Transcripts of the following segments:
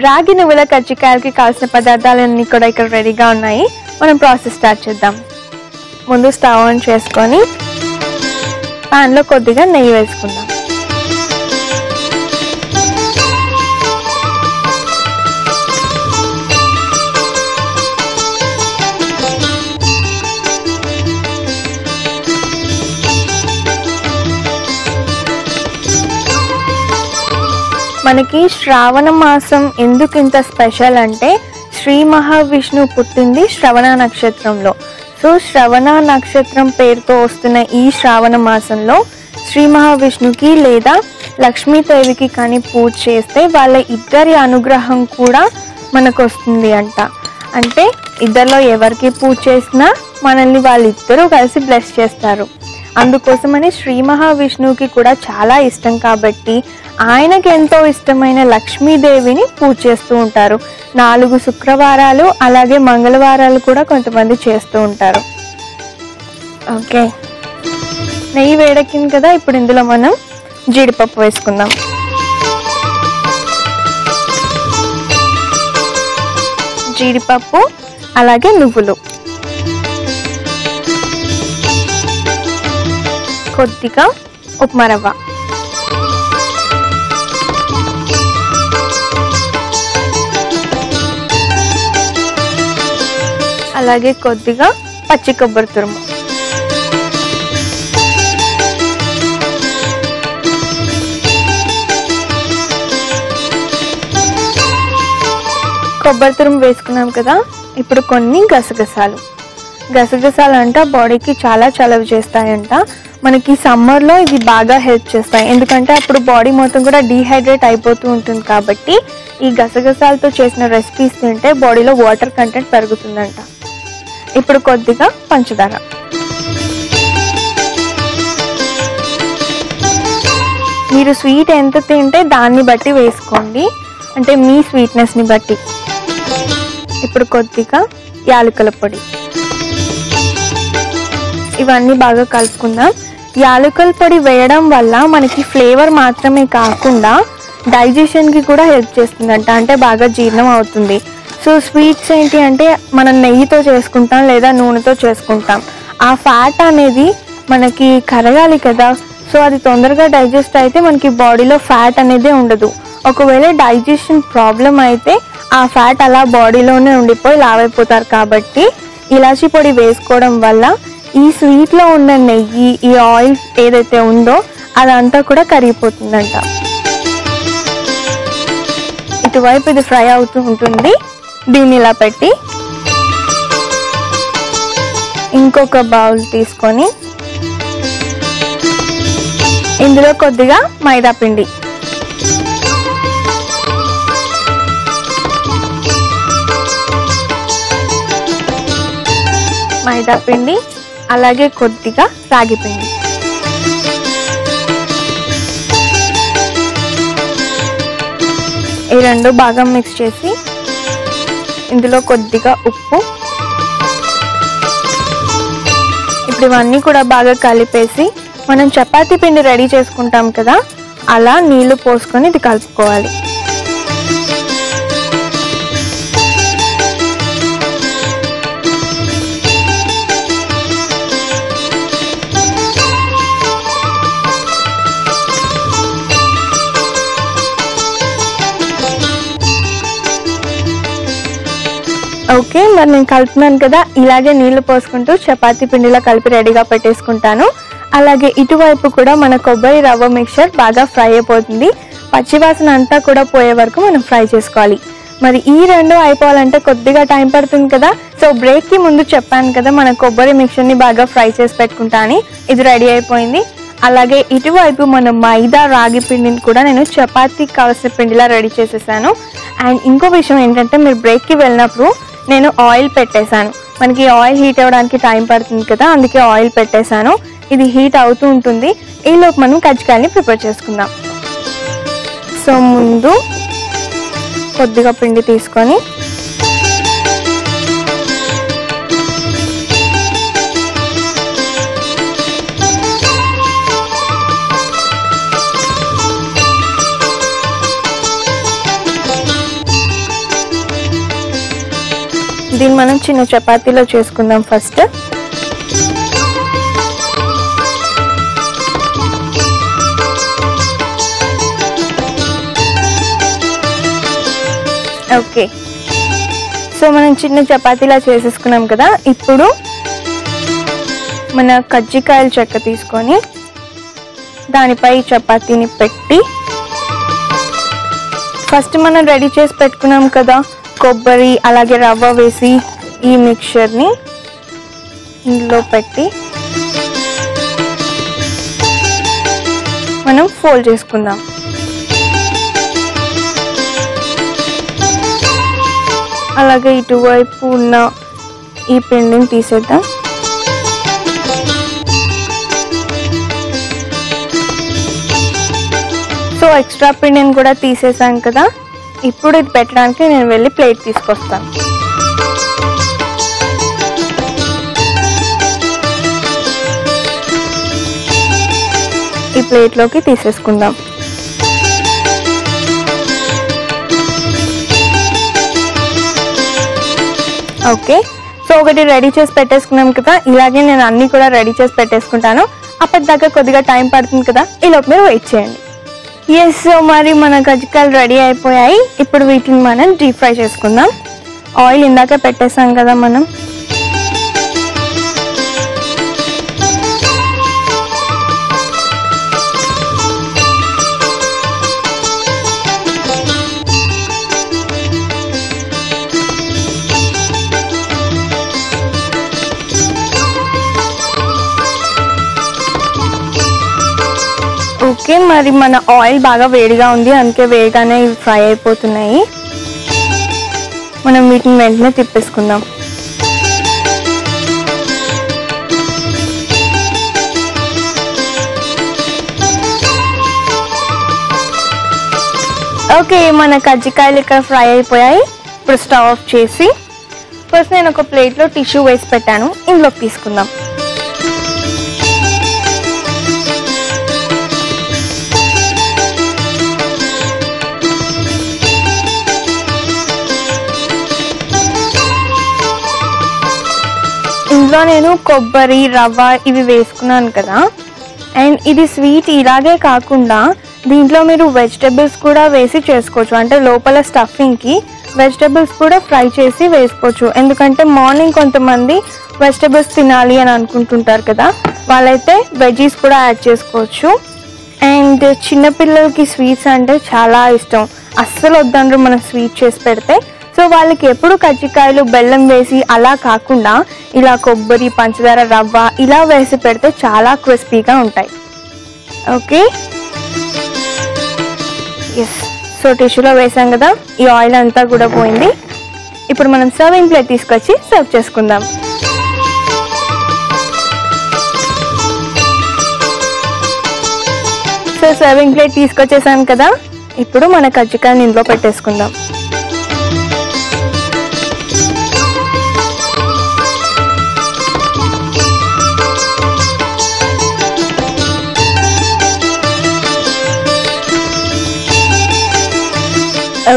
రాగి నువ్వుల కజ్జికాయలకి కావాల్సిన పదార్థాలన్నీ కూడా ఇక్కడ రెడీగా ఉన్నాయి. మనం ప్రాసెస్ స్టార్ట్ చేద్దాం. ముందు స్టవ్ ఆన్ చేసుకొని ప్యాన్లో కొద్దిగా నెయ్యి వేసుకుందాం. మనకి శ్రావణ మాసం ఎందుకు ఇంత స్పెషల్ అంటే శ్రీ మహావిష్ణువు పుట్టింది శ్రవణ నక్షత్రంలో. సో శ్రవణ నక్షత్రం పేరుతో వస్తున్న ఈ శ్రావణ మాసంలో శ్రీ మహావిష్ణువుకి లేదా లక్ష్మీదేవికి కానీ పూజ చేస్తే వాళ్ళ ఇద్దరి అనుగ్రహం కూడా మనకు వస్తుంది అంట. అంటే ఇద్దరిలో ఎవరికి పూజ చేసినా మనల్ని వాళ్ళిద్దరూ కలిసి బ్లెస్ చేస్తారు. అందుకోసమని శ్రీ మహావిష్ణువుకి కూడా చాలా ఇష్టం కాబట్టి ఆయనకి ఎంతో ఇష్టమైన లక్ష్మీదేవిని పూజ చేస్తూ ఉంటారు. 4 శుక్రవారాలు అలాగే మంగళవారాలు కూడా కొంతమంది చేస్తూ ఉంటారు. ఓకే, నెయ్యి వేడెక్కింది కదా, ఇప్పుడు ఇందులో మనం జీడిపప్పు వేసుకుందాం. జీడిపప్పు అలాగే నువ్వులు, కొద్దిగా ఉప్మా రవ్వ, అలాగే కొద్దిగా పచ్చి కొబ్బరి తురుము, కొబ్బరి తురుము వేసుకున్నాం కదా. ఇప్పుడు కొన్ని గసగసాలు. గసగసాలు అంట బాడీకి చాలా చలవ చేస్తాయంట. మనకి సమ్మర్లో ఇవి బాగా హెల్ప్ చేస్తాయి, ఎందుకంటే అప్పుడు బాడీ మొత్తం కూడా డీహైడ్రేట్ అయిపోతూ ఉంటుంది. కాబట్టి ఈ గసగసాలతో చేసిన రెసిపీస్ తింటే బాడీలో వాటర్ కంటెంట్ పెరుగుతుందంట. ఇప్పుడు కొద్దిగా పంచదార, మీరు స్వీట్ ఎంత తింటే దాన్ని బట్టి వేసుకోండి, అంటే మీ స్వీట్నెస్ని బట్టి. ఇప్పుడు కొద్దిగా యాలకుల పొడి, ఇవన్నీ బాగా కలుపుకుందాం. యాలకుల పొడి వేయడం వల్ల మనకి ఫ్లేవర్ మాత్రమే కాకుండా డైజెషన్కి కూడా హెల్ప్ చేస్తుందంట, అంటే బాగా జీర్ణం అవుతుంది. సో స్వీట్స్ ఏంటి అంటే మనం నెయ్యితో చేసుకుంటాం లేదా నూనెతో చేసుకుంటాం. ఆ ఫ్యాట్ అనేది మనకి కరగాలి కదా, సో అది తొందరగా డైజెస్ట్ అయితే మనకి బాడీలో ఫ్యాట్ అనేది ఉండదు. ఒకవేళ డైజెషన్ ప్రాబ్లం అయితే ఆ ఫ్యాట్ అలా బాడీలోనే ఉండిపోయి లావైపోతారు. కాబట్టి ఇలాచీ పొడి వేసుకోవడం వల్ల ఈ స్వీట్లో ఉన్న నెయ్యి, ఈ ఆయిల్ ఏదైతే ఉందో అదంతా కూడా కరిగిపోతుందంట. ఇటువైపు ఇది ఫ్రై అవుతూ ఉంటుంది. దీన్ని ఇలా పెట్టి ఇంకొక బౌల్ తీసుకొని ఇందులో కొద్దిగా మైదా పిండి, అలాగే కొద్దిగా రాగి పిండి, ఈ రెండు బాగా మిక్స్ చేసి ఇందులో కొద్దిగా ఉప్పు, ఇప్పుడు ఇవన్నీ కూడా బాగా కలిపేసి మనం చపాతీ పిండి రెడీ చేసుకుంటాం కదా, అలా నీళ్లు పోసుకొని ఇది కలుపుకోవాలి. ఓకే, మరి నేను కలుపుతున్నాను కదా, ఇలాగే నీళ్లు పోసుకుంటూ చపాతీ పిండిలో కలిపి రెడీగా పెట్టేసుకుంటాను. అలాగే ఇటువైపు కూడా మన కొబ్బరి రవ్వ మిక్చర్ బాగా ఫ్రై అయిపోతుంది. పచ్చివాసన అంతా కూడా పోయే వరకు మనం ఫ్రై చేసుకోవాలి. మరి ఈ రెండు అయిపోవాలంటే కొద్దిగా టైం పడుతుంది కదా. సో బ్రేక్కి ముందు చెప్పాను కదా మన కొబ్బరి మిక్చర్ని బాగా ఫ్రై చేసి పెట్టుకుంటా అని. ఇది రెడీ అయిపోయింది. అలాగే ఇటువైపు మన మైదా రాగి పిండిని కూడా నేను చపాతీకి కావాల్సిన పిండిలా రెడీ చేసేసాను. అండ్ ఇంకో విషయం ఏంటంటే మీరు బ్రేక్కి వెళ్ళినప్పుడు నేను ఆయిల్ పెట్టేశాను. మనకి ఆయిల్ హీట్ అవ్వడానికి టైం పడుతుంది కదా, అందుకే ఆయిల్ పెట్టేశాను. ఇది హీట్ అవుతూ ఉంటుంది. ఈలోపు మనం కజ్జికాయల్ని ప్రిపేర్ చేసుకుందాం. సో ముందు కొద్దిగా పిండి తీసుకొని దీన్ని మనం చిన్న చపాతీలో చేసుకుందాం ఫస్ట్. ఓకే, సో మనం చిన్న చపాతీలా చేసేసుకున్నాం కదా. ఇప్పుడు మన కజ్జికాయల చెక్క తీసుకొని దానిపై చపాతీని పెట్టి ఫస్ట్ మనం రెడీ చేసి పెట్టుకున్నాం కదా కొబ్బరి అలాగే రవ్వ వేసి ఈ మిక్చర్ని ఇందులో పెట్టి మనం ఫోల్డ్ చేసుకుందాం. అలాగే ఇటువైపు ఉన్న ఈ పిండిని తీసేద్దాం. సో ఎక్స్ట్రా పిండిని కూడా తీసేసాం కదా. ఇప్పుడు ఇది పెట్టడానికి నేను వెళ్ళి ప్లేట్ తీసుకొస్తాను. ఈ ప్లేట్లోకి తీసేసుకుందాం. ఓకే, సో ఒకటి రెడీ చేసి పెట్టేసుకున్నాం కదా. ఇలాగే నేను అన్నీ కూడా రెడీ చేసి పెట్టేసుకుంటాను. అప్పటిదాకా కొద్దిగా టైం పడుతుంది కదా, ఈలోపు మీరు వెయిట్ చేయండి. ఎస్, సో మరి మన కజ్జికాయలు రెడీ అయిపోయాయి. ఇప్పుడు వీటిని మనం డీప్ ఫ్రై చేసుకుందాం. ఆయిల్ ఇందాక పెట్టేసాం కదా మనం. ఓకే, మరి మన ఆయిల్ బాగా వేడిగా ఉంది, అందుకే వేడిగానే ఇవి ఫ్రై అయిపోతున్నాయి. మనం వీటిని వెంటనే తిప్పేసుకుందాం. ఓకే, మన కజ్జికాయలు ఇక్కడ ఫ్రై అయిపోయాయి. ఇప్పుడు స్టవ్ ఆఫ్ చేసి ఫస్ట్ నేను ఒక ప్లేట్లో టిష్యూ వేసి పెట్టాను, ఇందులోకి తీసుకుందాం. ఇందులో నేను కొబ్బరి రవ్వ ఇవి వేసుకున్నాను కదా. అండ్ ఇది స్వీట్ ఇలాగే కాకుండా దీంట్లో మీరు వెజిటబుల్స్ కూడా వేసి చేసుకోవచ్చు. అంటే లోపల స్టఫింగ్కి వెజిటబుల్స్ కూడా ఫ్రై చేసి వేసుకోవచ్చు. ఎందుకంటే మార్నింగ్ కొంతమంది వెజిటబుల్స్ తినాలి అని అనుకుంటుంటారు కదా, వాళ్ళైతే వెజీస్ కూడా యాడ్ చేసుకోవచ్చు. అండ్ చిన్నపిల్లలకి స్వీట్స్ అంటే చాలా ఇష్టం, అస్సలు వద్దండ్రు మనం స్వీట్ చేసి పెడితే. సో వాళ్ళకి ఎప్పుడు కజ్జికాయలు బెల్లం వేసి అలా కాకుండా ఇలా కొబ్బరి పంచదార రవ్వ ఇలా వేసి పెడితే చాలా క్రిస్పీగా ఉంటాయి. ఓకే, ఎస్, సో టిష్యూలో వేసాం కదా, ఈ ఆయిల్ అంతా కూడా పోయింది. ఇప్పుడు మనం సర్వింగ్ ప్లేట్ తీసుకొచ్చి సర్వ్ చేసుకుందాం. సో సర్వింగ్ ప్లేట్ తీసుకొచ్చేసాను కదా. ఇప్పుడు మన కజ్జికాయని ఇందులో పెట్టేసుకుందాం.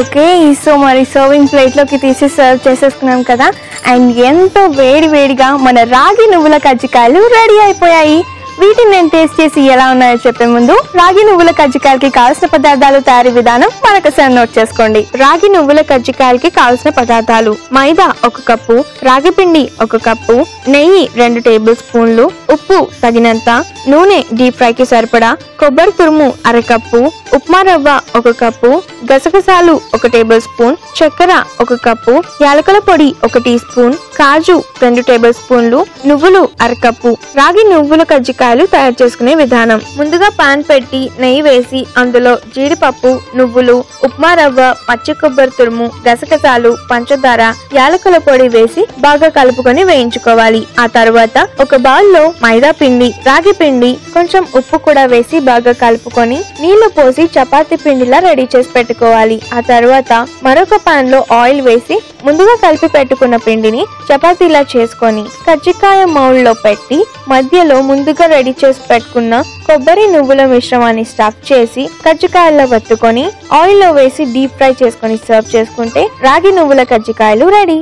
ఓకే, సో మరి సర్వింగ్ ప్లేట్లోకి తీసి సర్వ్ చేసేసుకున్నాం కదా. అండ్ ఎంతో వేడివేడిగా మన రాగి నువ్వుల కజ్జికాయలు రెడీ అయిపోయాయి. వీటిని నేను టేస్ట్ చేసి ఎలా ఉన్నాయో చెప్పే ముందు రాగి నువ్వుల కజ్జికాయలకి కావాల్సిన పదార్థాలు తయారీ విధానం మరొకసారి నోట్ చేసుకోండి. రాగి నువ్వుల కజ్జికాయలకి కావాల్సిన పదార్థాలు: మైదా 1 కప్పు, రాగి పిండి 1 కప్పు, నెయ్యి 2 టేబుల్ స్పూన్లు, ఉప్పు తగినంత, నూనె డీప్ ఫ్రైకి సరిపడా, కొబ్బరి తురుము 1/2 కప్పు, ఉప్మా రవ్వ 1 కప్పు, గసగసాలు 1 టేబుల్ స్పూన్, చక్కెర 1 కప్పు, యాలకుల పొడి 1 టీ స్పూన్, కాజు 2 టేబుల్ స్పూన్లు, నువ్వులు 1/2 కప్పు. రాగి నువ్వుల కజ్జికాయలు తయారు చేసుకునే విధానం: ముందుగా పాన్ పెట్టి నెయ్యి వేసి అందులో జీడిపప్పు, నువ్వులు, ఉప్మా రవ్వ, పచ్చి కొబ్బరి తురుము, గసగసాలు, పంచదార, యాలకుల పొడి వేసి బాగా కలుపుకొని వేయించుకోవాలి. ఆ తర్వాత ఒక బౌల్లో మైదా పిండి, రాగి పిండి, కొంచెం ఉప్పు కూడా వేసి బాగా కలుపుకొని నీళ్లు పోసి చపాతీ పిండిలా రెడీ చేసి పెట్టుకోవాలి. ఆ తర్వాత మరొక పాన్ లో ఆయిల్ వేసి ముందుగా కలిపి పెట్టుకున్న పిండిని చపాతీలా చేసుకొని కజ్జికాయ మౌల్డ్ లో పెట్టి మధ్యలో ముందుగా రెడీ చేసి పెట్టుకున్న కొబ్బరి నువ్వుల మిశ్రమాన్ని స్టఫ్ చేసి కజ్జికాయల్లో వత్తుకొని ఆయిల్ లో వేసి డీప్ ఫ్రై చేసుకొని సర్వ్ చేసుకుంటే రాగి నువ్వుల కజ్జికాయలు రెడీ.